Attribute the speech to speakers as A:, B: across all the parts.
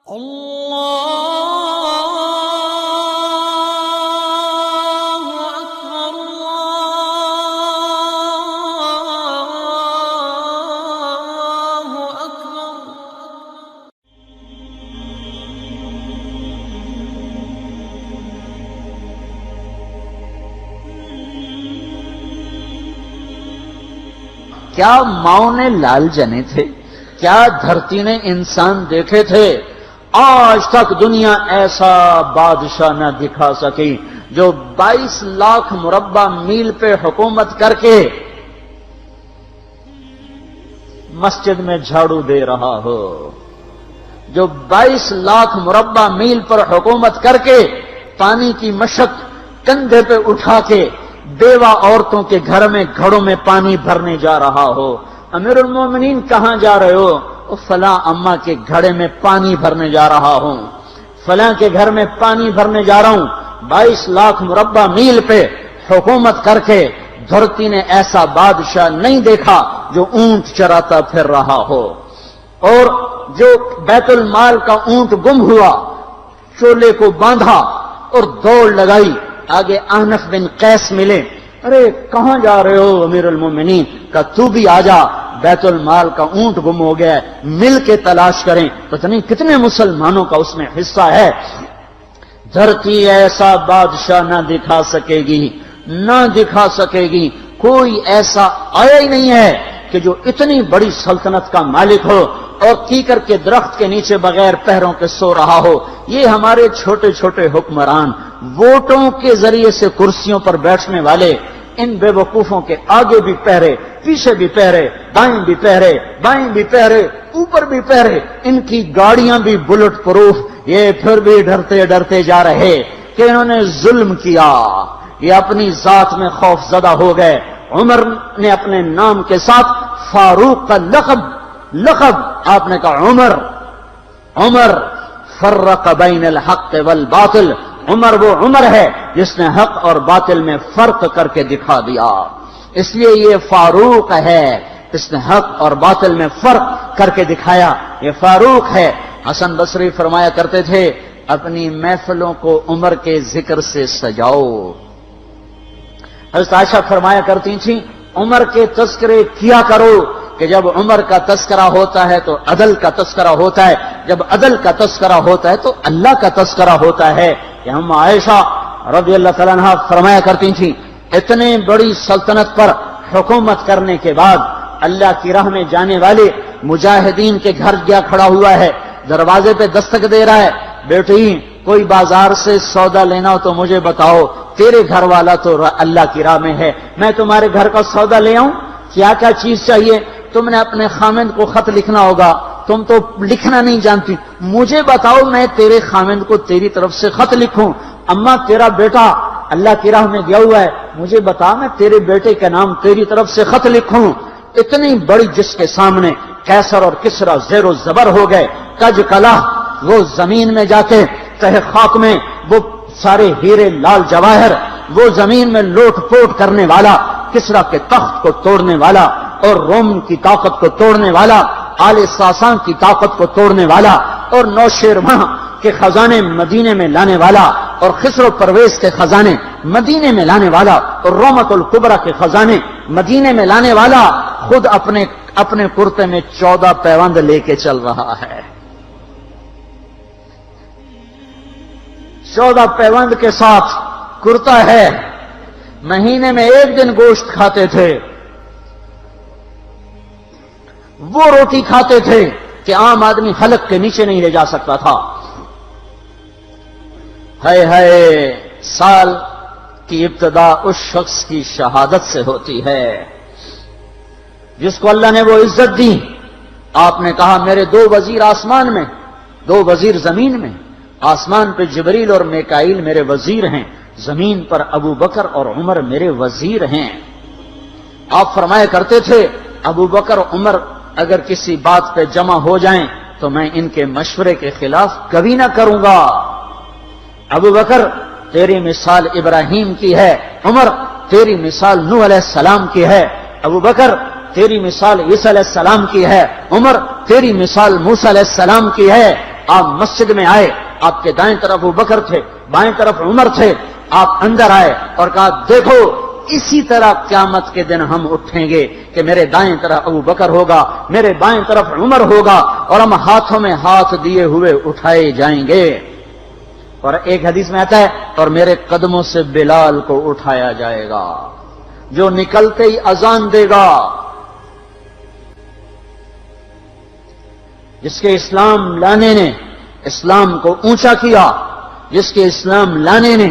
A: اللہ اکبر اللہ اکبر۔
B: کیا ماؤں نے لال جنے تھے؟ کیا دھرتی نے انسان دیکھے تھے؟ آج تک دنیا ایسا بادشاہ نہ دکھا سکی جو 22 لاکھ مربع میل پہ حکومت کر کے مسجد میں جھاڑو دے رہا ہو، جو 22 لاکھ مربع میل پر حکومت کر کے پانی کی مشق کندھے پہ اٹھا کے بیوہ عورتوں کے گھر میں گھڑوں میں پانی بھرنے جا رہا ہو۔ امیر المومنین کہاں جا رہے ہو؟ فلاں اماں کے گھڑے میں پانی بھرنے جا رہا ہوں، فلاں کے گھر میں پانی بھرنے جا رہا ہوں۔ 22 لاکھ مربع میل پہ حکومت کر کے دھرتی نے ایسا بادشاہ نہیں دیکھا جو اونٹ چراتا پھر رہا ہو، اور جو بیت المال کا اونٹ گم ہوا چولے کو باندھا اور دوڑ لگائی، آگے احنف بن قیس ملے، ارے کہاں جا رہے ہو امیر المومنین؟ کہ تو بھی آجا، بیت المال کا اونٹ گم ہو گیا ہے، مل کے تلاش کریں۔ پتہ نہیں کتنے مسلمانوں کا اس میں حصہ ہے۔ دھرتی ایسا بادشاہ نہ دکھا سکے گی، نہ دکھا سکے گی، کوئی ایسا آیا ہی نہیں ہے کہ جو اتنی بڑی سلطنت کا مالک ہو اور کیکر کے درخت کے نیچے بغیر پیروں کے سو رہا ہو۔ یہ ہمارے چھوٹے چھوٹے حکمران، ووٹوں کے ذریعے سے کرسیوں پر بیٹھنے والے، ان بے وقوفوں کے آگے بھی پہرے، پیچھے بھی پہرے، دائیں بھی پہرے، بائیں بھی پہرے، اوپر بھی پہرے، ان کی گاڑیاں بھی بلٹ پروف، یہ پھر بھی ڈرتے ڈرتے جا رہے کہ انہوں نے ظلم کیا، یہ اپنی ذات میں خوف زدہ ہو گئے۔ عمر نے اپنے نام کے ساتھ فاروق کا لقب آپ نے کہا عمر فرق بین الحق والباطل، عمر وہ عمر ہے جس نے حق اور باطل میں فرق کر کے دکھا دیا، اس لیے یہ فاروق ہے، اس نے حق اور باطل میں فرق کر کے دکھایا، یہ فاروق ہے۔ حسن بصری فرمایا کرتے تھے اپنی محفلوں کو عمر کے ذکر سے سجاؤ۔ حضرت عائشہ فرمایا کرتی تھیں عمر کے تذکرے کیا کرو کہ جب عمر کا تذکرہ ہوتا ہے تو عدل کا تذکرہ ہوتا ہے، جب عدل کا تذکرہ ہوتا ہے تو اللہ کا تذکرہ ہوتا ہے۔ کہ ہم عائشہ رضی اللہ تعالیٰ عنہا فرمایا کرتی تھیں اتنے بڑی سلطنت پر حکومت کرنے کے بعد اللہ کی راہ میں جانے والے مجاہدین کے گھر گیا کھڑا ہوا ہے، دروازے پہ دستک دے رہا ہے، بیٹی کوئی بازار سے سودا لینا ہو تو مجھے بتاؤ، تیرے گھر والا تو اللہ کی راہ میں ہے، میں تمہارے گھر کا سودا لے آؤں، کیا کیا چیز چاہیے؟ تم نے اپنے خامند کو خط لکھنا ہوگا، تم تو لکھنا نہیں جانتی، مجھے بتاؤ میں تیرے خامند کو تیری طرف سے خط لکھوں۔ اماں تیرا بیٹا اللہ کی راہ میں گیا ہوا ہے، مجھے بتا میں تیرے بیٹے کے نام تیری طرف سے خط لکھوں۔ اتنی بڑی جس کے سامنے قیصر اور کسرا زیر و زبر ہو گئے، کج کلا، وہ زمین میں جا کے تہ خاک میں وہ سارے ہیرے لال جواہر، وہ زمین میں لوٹ پوٹ کرنے والا، کسرا کے تخت کو توڑنے والا اور روم کی طاقت کو توڑنے والا، آل ساسان کی طاقت کو توڑنے والا اور نوشیروان کے خزانے مدینے میں لانے والا اور خسرو پرویز کے خزانے مدینے میں لانے والا اور رومت الکبرا کے خزانے مدینے میں لانے والا خود اپنے کرتے میں 14 پیوند لے کے چل رہا ہے۔ 14 پیوند کے ساتھ کرتا ہے، مہینے میں 1 دن گوشت کھاتے تھے، وہ روٹی کھاتے تھے کہ عام آدمی حلق کے نیچے نہیں لے جا سکتا تھا۔ ہے سال کی ابتدا اس شخص کی شہادت سے ہوتی ہے جس کو اللہ نے وہ عزت دی۔ آپ نے کہا میرے 2 وزیر آسمان میں، 2 وزیر زمین میں، آسمان پہ جبریل اور میکائیل میرے وزیر ہیں، زمین پر ابو بکر اور عمر میرے وزیر ہیں۔ آپ فرمایا کرتے تھے ابو بکر عمر اگر کسی بات پہ جمع ہو جائیں تو میں ان کے مشورے کے خلاف کبھی نہ کروں گا۔ ابو بکر تیری مثال ابراہیم کی ہے، عمر تیری مثال نوح علیہ السلام کی ہے، ابو بکر تیری مثال عیسیٰ علیہ السلام کی ہے، عمر تیری مثال موسیٰ علیہ السلام کی ہے۔ آپ مسجد میں آئے، آپ کے دائیں طرف ابو بکر تھے، بائیں طرف عمر تھے، آپ اندر آئے اور کہا دیکھو اسی طرح قیامت کے دن ہم اٹھیں گے کہ میرے دائیں طرف ابو بکر ہوگا، میرے بائیں طرف عمر ہوگا، اور ہم ہاتھوں میں ہاتھ دیے ہوئے اٹھائے جائیں گے۔ اور ایک حدیث میں آتا ہے اور میرے قدموں سے بلال کو اٹھایا جائے گا، جو نکلتے ہی اذان دے گا۔ جس کے اسلام لانے نے اسلام کو اونچا کیا، جس کے اسلام لانے نے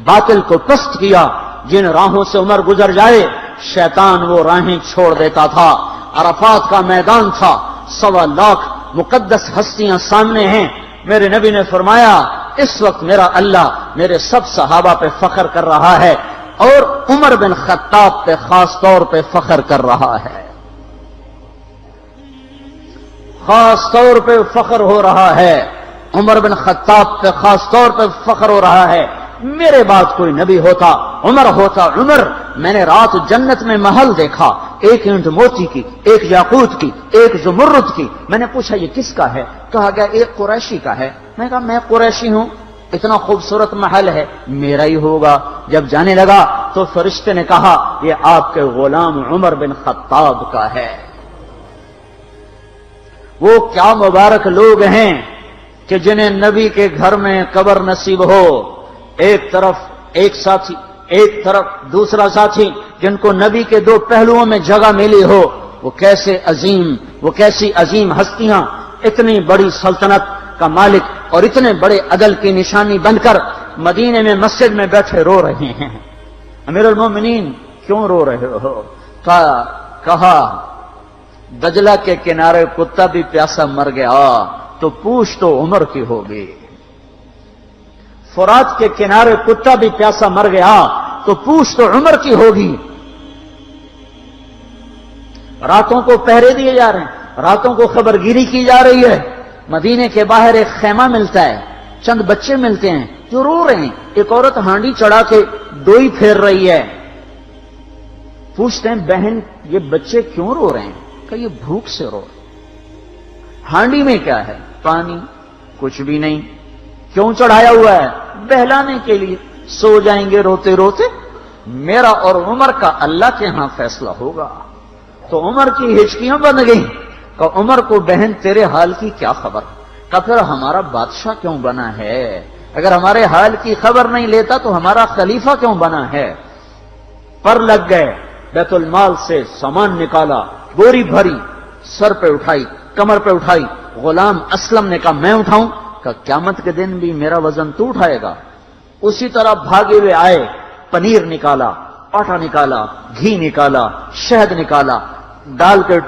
B: باطل کو پست کیا، جن راہوں سے عمر گزر جائے شیطان وہ راہیں چھوڑ دیتا تھا۔ عرفات کا میدان تھا، 1.25 لاکھ مقدس ہستیاں سامنے ہیں۔ میرے نبی نے فرمایا اس وقت میرا اللہ میرے سب صحابہ پہ فخر کر رہا ہے اور عمر بن خطاب پہ خاص طور پہ فخر کر رہا ہے، خاص طور پہ فخر ہو رہا ہے، عمر بن خطاب پہ خاص طور پہ فخر ہو رہا ہے۔ میرے بعد کوئی نبی ہوتا عمر ہوتا۔ عمر، میں نے رات جنت میں محل دیکھا، ایک اینٹ موتی کی، ایک یاقوت کی، ایک زمرد کی۔ میں نے پوچھا یہ کس کا ہے؟ کہا گیا ایک قریشی کا ہے۔ میں نے کہا میں قریشی ہوں، اتنا خوبصورت محل ہے، میرا ہی ہوگا۔ جب جانے لگا تو فرشتے نے کہا یہ آپ کے غلام عمر بن خطاب کا ہے۔ وہ کیا مبارک لوگ ہیں کہ جنہیں نبی کے گھر میں قبر نصیب ہو، ایک طرف ایک ساتھی، ایک طرف دوسرا ساتھی، جن کو نبی کے دو پہلوؤں میں جگہ ملی ہو۔ وہ کیسی عظیم ہستیاں، اتنی بڑی سلطنت کا مالک اور اتنے بڑے عدل کی نشانی بن کر مدینے میں مسجد میں بیٹھے رو رہے ہیں۔ امیر المومنین کیوں رو رہے ہو؟ کہا دجلہ کے کنارے کتا بھی پیاسا مر گیا تو پوچھ تو عمر کی ہوگی، فرات کے کنارے کتا بھی پیاسا مر گیا تو پوچھ تو عمر کی ہوگی۔ راتوں کو پہرے دیے جا رہے ہیں، راتوں کو خبرگیری کی جا رہی ہے۔ مدینے کے باہر ایک خیمہ ملتا ہے، چند بچے ملتے ہیں جو رو رہے ہیں۔ ایک عورت ہانڈی چڑھا کے ڈوئی پھیر رہی ہے۔ پوچھتے ہیں بہن یہ بچے کیوں رو رہے ہیں؟ کہ یہ بھوک سے رو رہے ہیں۔ ہانڈی میں کیا ہے؟ پانی، کچھ بھی نہیں۔ کیوں چڑھایا ہوا ہے؟ بہلانے کے لیے۔ سو جائیں گے روتے روتے، میرا اور عمر کا اللہ کے ہاں فیصلہ ہوگا۔ تو عمر کی ہچکیاں بن گئیں کہ عمر کو بہن تیرے حال کی کیا خبر؟ کہ پھر ہمارا بادشاہ کیوں بنا ہے؟ اگر ہمارے حال کی خبر نہیں لیتا تو ہمارا خلیفہ کیوں بنا ہے؟ پر لگ گئے، بیت المال سے سامان نکالا، بوری بھری، سر پہ اٹھائی، کمر پہ اٹھائی۔ غلام اسلم نے کہا میں اٹھاؤں؟ کہ قیامت کے دن بھی میرا وزن تو اٹھائے گا۔ اسی طرح بھاگے ہوئے آئے، پنیر نکالا، آٹا نکالا، گھی نکالا، شہد نکالا، ڈال کے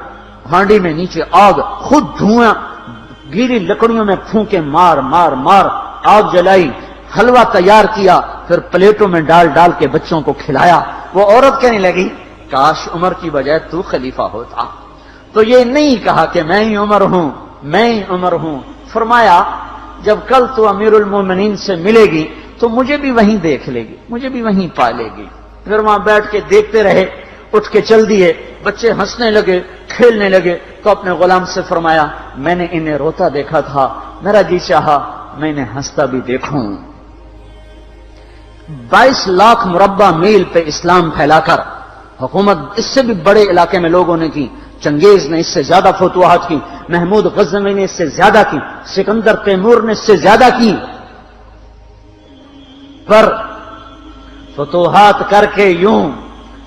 B: ہانڈی میں نیچے آگ، خود دھواں، گیلی لکڑیوں میں پھونکے مار مار مار آگ جلائی، حلوہ تیار کیا، پھر پلیٹوں میں ڈال ڈال کے بچوں کو کھلایا۔ وہ عورت کہنے لگی کاش عمر کی بجائے تو خلیفہ ہوتا۔ تو یہ نہیں کہا کہ میں ہی عمر ہوں، میں ہی عمر ہوں۔ فرمایا جب کل تو امیر المومنین سے ملے گی تو مجھے بھی وہیں دیکھ لے گی، مجھے بھی وہیں پا لے گی۔ پھر وہاں بیٹھ کے دیکھتے رہے، اٹھ کے چل دیے۔ بچے ہنسنے لگے، کھیلنے لگے، تو اپنے غلام سے فرمایا میں نے انہیں روتا دیکھا تھا، میرا جی چاہا میں انہیں ہنستا بھی دیکھوں۔ 22 لاکھ مربع میل پہ اسلام پھیلا کر حکومت اس سے بھی بڑے علاقے میں لوگوں نے کی۔ چنگیز نے اس سے زیادہ فتوحات کی، محمود غزنوی نے اس سے زیادہ کی، سکندر تیمور نے اس سے زیادہ کی۔ پر فتوحات کر کے یوں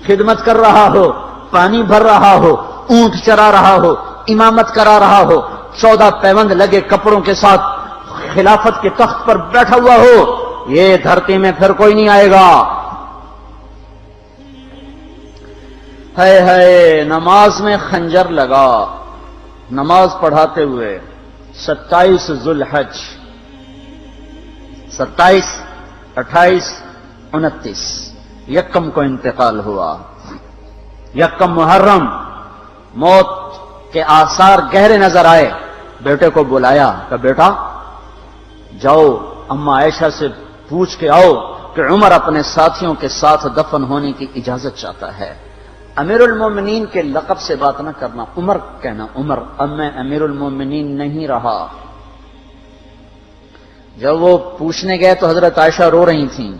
B: خدمت کر رہا ہو، پانی بھر رہا ہو، اونٹ چرا رہا ہو، امامت کرا رہا ہو، 14 پیوند لگے کپڑوں کے ساتھ خلافت کے تخت پر بیٹھا ہوا ہو، یہ دھرتی میں پھر کوئی نہیں آئے گا۔ ہے نماز میں خنجر لگا، نماز پڑھاتے ہوئے 27 ذوالحج، 27، 28، 29 یکم کو انتقال ہوا۔ یکم محرم موت کے آثار گہرے نظر آئے۔ بیٹے کو بلایا کہ بیٹا جاؤ اما عائشہ سے پوچھ کے آؤ کہ عمر اپنے ساتھیوں کے ساتھ دفن ہونے کی اجازت چاہتا ہے۔ امیر المومنین کے لقب سے بات نہ کرنا، عمر کہنا، عمر، اب میں امیر المومنین نہیں رہا۔ جب وہ پوچھنے گئے تو حضرت عائشہ رو رہی تھیں.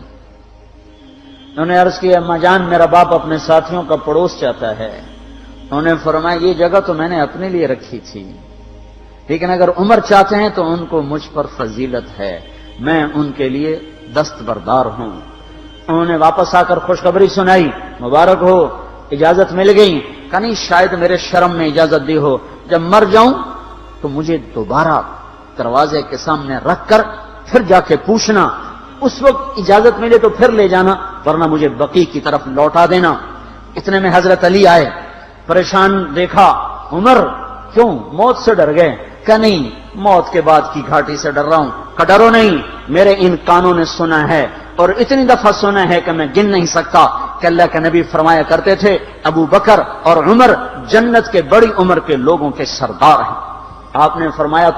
B: انہوں نے عرض کی اماں جان میرا باپ اپنے ساتھیوں کا پڑوس چاہتا ہے. انہوں نے فرمایا یہ جگہ تو میں نے اپنے لیے رکھی تھی لیکن اگر عمر چاہتے ہیں تو ان کو مجھ پر فضیلت ہے, میں ان کے لیے دستبردار ہوں. انہوں نے واپس آ کر خوشخبری سنائی, مبارک ہو اجازت مل گئی. کہ نہیں شاید میرے شرم میں اجازت دی ہو, جب مر جاؤں تو مجھے دوبارہ دروازے کے سامنے رکھ کر پھر جا کے پوچھنا, اس وقت اجازت ملے تو پھر لے جانا ورنہ مجھے بقی کی طرف لوٹا دینا. اتنے میں حضرت علی آئے, پریشان دیکھا. عمر کیوں موت سے ڈر گئے؟ کہ نہیں موت کے بعد کی گھاٹی سے ڈر رہا ہوں. کہ ڈرو نہیں, میرے ان کانوں نے سنا ہے اور اتنی دفعہ سنا ہے کہ میں گن نہیں سکتا کہ اللہ کے نبی فرمایا کرتے تھے ابو بکر اور عمر جنت کے بڑی عمر کے لوگوں کے سردار ہیں. آپ نے فرمایا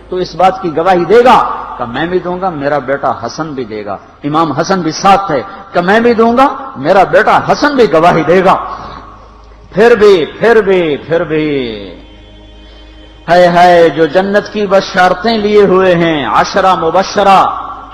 B: تو اس بات کی گواہی دے گا؟ کہ میں بھی دوں گا, میرا بیٹا حسن بھی دے گا. امام حسن بھی ساتھ تھے. کہ میں بھی دوں گا, میرا بیٹا حسن بھی گواہی دے گا. پھر بھی ہے جو جنت کی بشارتیں لیے ہوئے ہیں, 10 مبشرہ,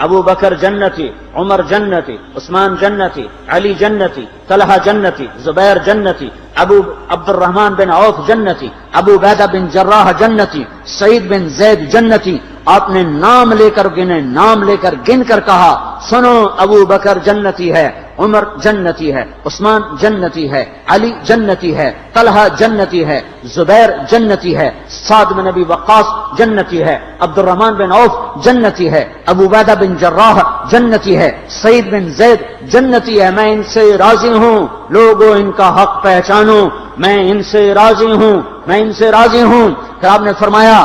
B: ابو بکر جنتی, عمر جنتی, عثمان جنتی, علی جنتی, طلحہ جنتی, زبیر جنتی, ابو عبد الرحمن بن عوف جنتی, ابو عبیدہ بن جراح جنتی, سعید بن زید جنتی. آپ نے نام لے کر گنے, نام لے کر گن کر کہا سنو ابو بکر جنتی ہے, عمر جنتی ہے, عثمان جنتی ہے, علی جنتی ہے, طلحہ جنتی ہے, زبیر جنتی ہے, سعد بن ابی وقاص جنتی ہے, عبد الرحمن بن عوف جنتی ہے, ابو عبیدہ بن جراح جنتی ہے, سعید بن زید جنتی ہے. میں ان سے راضی ہوں, لوگوں ان کا حق پہچانو, میں ان سے راضی ہوں, میں ان سے راضی ہوں. پھر آپ نے فرمایا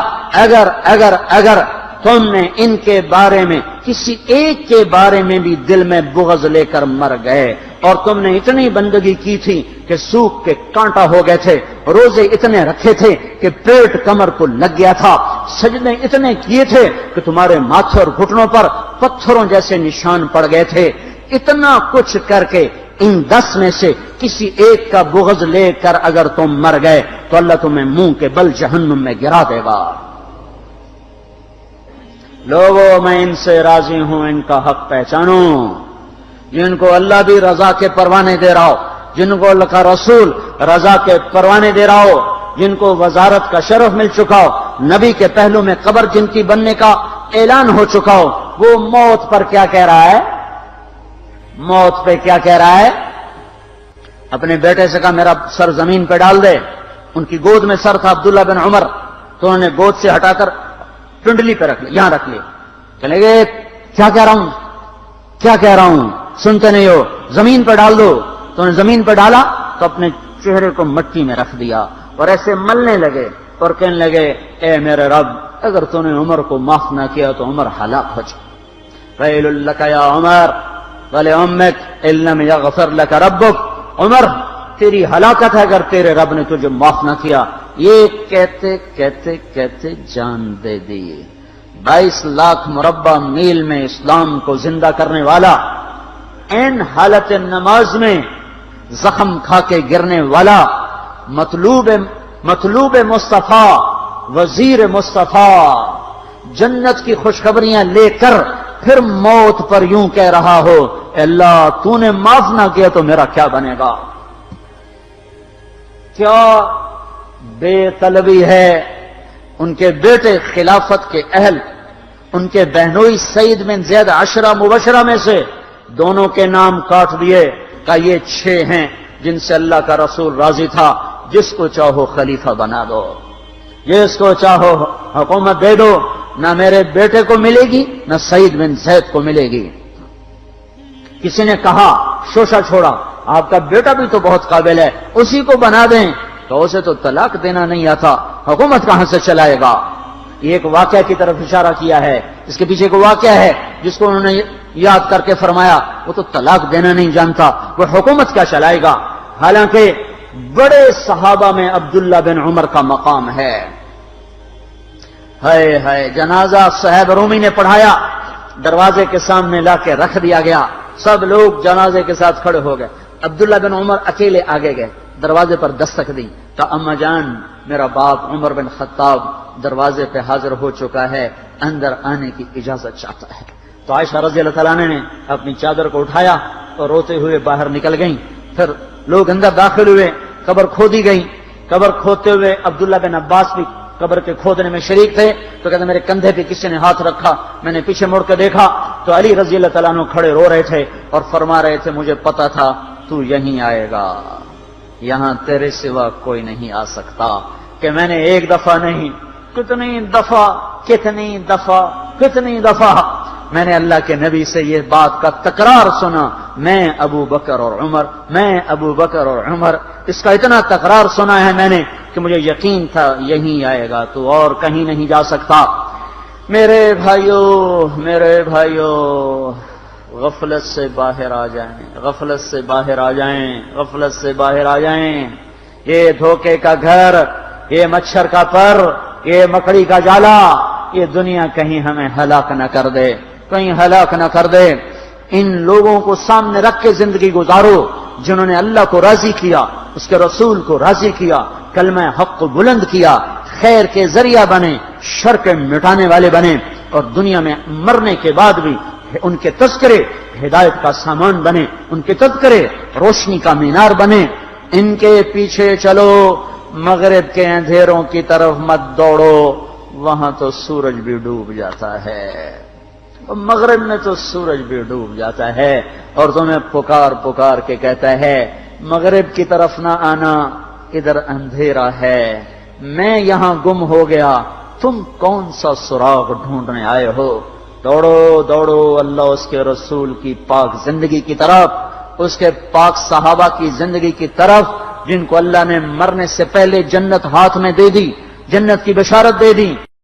B: اگر تم نے ان کے بارے میں کسی ایک کے بارے میں بھی دل میں بغض لے کر مر گئے اور تم نے اتنی بندگی کی تھی کہ سوکھ کے کانٹا ہو گئے تھے, روزے اتنے رکھے تھے کہ پیٹ کمر کو لگ گیا تھا, سجدے اتنے کیے تھے کہ تمہارے ماتھے اور گھٹنوں پر پتھروں جیسے نشان پڑ گئے تھے, اتنا کچھ کر کے ان 10 میں سے کسی ایک کا بغض لے کر اگر تم مر گئے تو اللہ تمہیں منہ کے بل جہنم میں گرا دے گا. لوگوں میں ان سے راضی ہوں, ان کا حق پہچانو. جن کو اللہ بھی رضا کے پروانے دے رہا ہو, جن کو اللہ کا رسول رضا کے پروانے دے رہا ہو, جن کو وزارت کا شرف مل چکا ہو, نبی کے پہلو میں قبر جن کی بننے کا اعلان ہو چکا ہو, وہ موت پر کیا کہہ رہا ہے؟ موت پہ کیا کہہ رہا ہے؟ اپنے بیٹے سے کہا میرا سر زمین پہ ڈال دے. ان کی گود میں سر تھا عبداللہ بن عمر, تو انہوں نے گود سے ہٹا کر پنڈلی پہ رکھ لیا, یہاں رکھ لیا. چلے گئے, کیا کہہ رہا ہوں سنتے نہیں ہو, زمین پہ ڈال دو. تو انہوں نے زمین پہ ڈالا تو اپنے چہرے کو مٹی میں رکھ دیا اور ایسے ملنے لگے اور کہنے لگے اے میرے رب اگر تو نے عمر کو معاف نہ کیا تو عمر ہلاک ہو جائے. ویل لک یا عمر ولامک ان لم یغفر لک ربک, عمر تیری ہلاکت ہے اگر تیرے رب نے تجھے معاف نہ کیا. یہ کہتے کہتے کہتے جان دے دی. 22 لاکھ مربع میل میں اسلام کو زندہ کرنے والا, این حالت نماز میں زخم کھا کے گرنے والا, مطلوب مصطفیٰ, وزیر مصطفیٰ, جنت کی خوشخبریاں لے کر پھر موت پر یوں کہہ رہا ہو اللہ تو نے معاف نہ کیا تو میرا کیا بنے گا. کیا بے طلبی ہے. ان کے بیٹے خلافت کے اہل, ان کے بہنوئی سعید بن زید 10 مبشرہ میں سے دونوں کے نام کاٹ دیے. کہ یہ 6 ہیں جن سے اللہ کا رسول راضی تھا, جس کو چاہو خلیفہ بنا دو, جس کو چاہو حکومت دے دو, نہ میرے بیٹے کو ملے گی نہ سعید بن زید کو ملے گی. کسی نے کہا شوشہ چھوڑا, آپ کا بیٹا بھی تو بہت قابل ہے, اسی کو بنا دیں. تو اسے تو طلاق دینا نہیں آتا, حکومت کہاں سے چلائے گا. یہ ایک واقعہ کی طرف اشارہ کیا ہے. اس کے پیچھے ایک واقعہ ہے جس کو انہوں نے یاد کر کے فرمایا وہ تو طلاق دینا نہیں جانتا, وہ حکومت کیا چلائے گا. حالانکہ بڑے صحابہ میں عبداللہ بن عمر کا مقام ہے. ہے جنازہ صہیب رومی نے پڑھایا, دروازے کے سامنے لا کے رکھ دیا گیا, سب لوگ جنازے کے ساتھ کھڑے ہو گئے. عبداللہ بن عمر اکیلے آگے گئے, دروازے پر دستک دی. تو اماں جان میرا باپ عمر بن خطاب دروازے پہ حاضر ہو چکا ہے، اندر آنے کی اجازت چاہتا ہے۔ تو عائشہ رضی اللہ تعالیٰ عنہ نے اپنی چادر کو اٹھایا اور روتے ہوئے باہر نکل گئیں۔ پھر لوگ اندر داخل ہوئے، قبر کھودی گئی۔ قبر کھودتے ہوئے عبداللہ بن عباس بھی قبر کے کھودنے میں شریک تھے، تو کہتے میرے کندھے پہ کسی نے ہاتھ رکھا، میں نے پیچھے مڑ کے دیکھا تو علی رضی اللہ تعالیٰ عنہ کھڑے رو رہے تھے اور فرما رہے تھے مجھے پتا تھا تو یہیں آئے گا، یہاں تیرے سوا کوئی نہیں آ سکتا۔ کہ میں نے ایک دفعہ نہیں، کتنی دفعہ میں نے اللہ کے نبی سے یہ بات کا تکرار سنا، میں ابو بکر اور عمر، اس کا اتنا تکرار سنا ہے میں نے کہ مجھے یقین تھا یہیں آئے گا، تو اور کہیں نہیں جا سکتا۔ میرے بھائیو غفلت سے باہر آ جائیں، یہ دھوکے کا گھر، یہ مچھر کا پر، یہ مکڑی کا جالا، یہ دنیا کہیں ہمیں ہلاک نہ کر دے۔ ان لوگوں کو سامنے رکھ کے زندگی گزارو جنہوں نے اللہ کو راضی کیا، اس کے رسول کو راضی کیا، کلمہ حق کو بلند کیا، خیر کے ذریعہ بنے، شر کے مٹانے والے بنے، اور دنیا میں مرنے کے بعد بھی ان کے تذکرے ہدایت کا سامان بنے، ان کے تذکرے روشنی کا مینار بنے۔ ان کے پیچھے چلو، مغرب کے اندھیروں کی طرف مت دوڑو، وہاں تو سورج بھی ڈوب جاتا ہے، مغرب میں تو سورج بھی ڈوب جاتا ہے، اور تمہیں پکار کے کہتا ہے مغرب کی طرف نہ آنا، ادھر اندھیرا ہے، میں یہاں گم ہو گیا، تم کون سا سراغ ڈھونڈنے آئے ہو؟ دوڑو اللہ اس کے رسول کی پاک زندگی کی طرف، اس کے پاک صحابہ کی زندگی کی طرف، جن کو اللہ نے مرنے سے پہلے جنت ہاتھ میں دے دی، جنت کی بشارت دے دی۔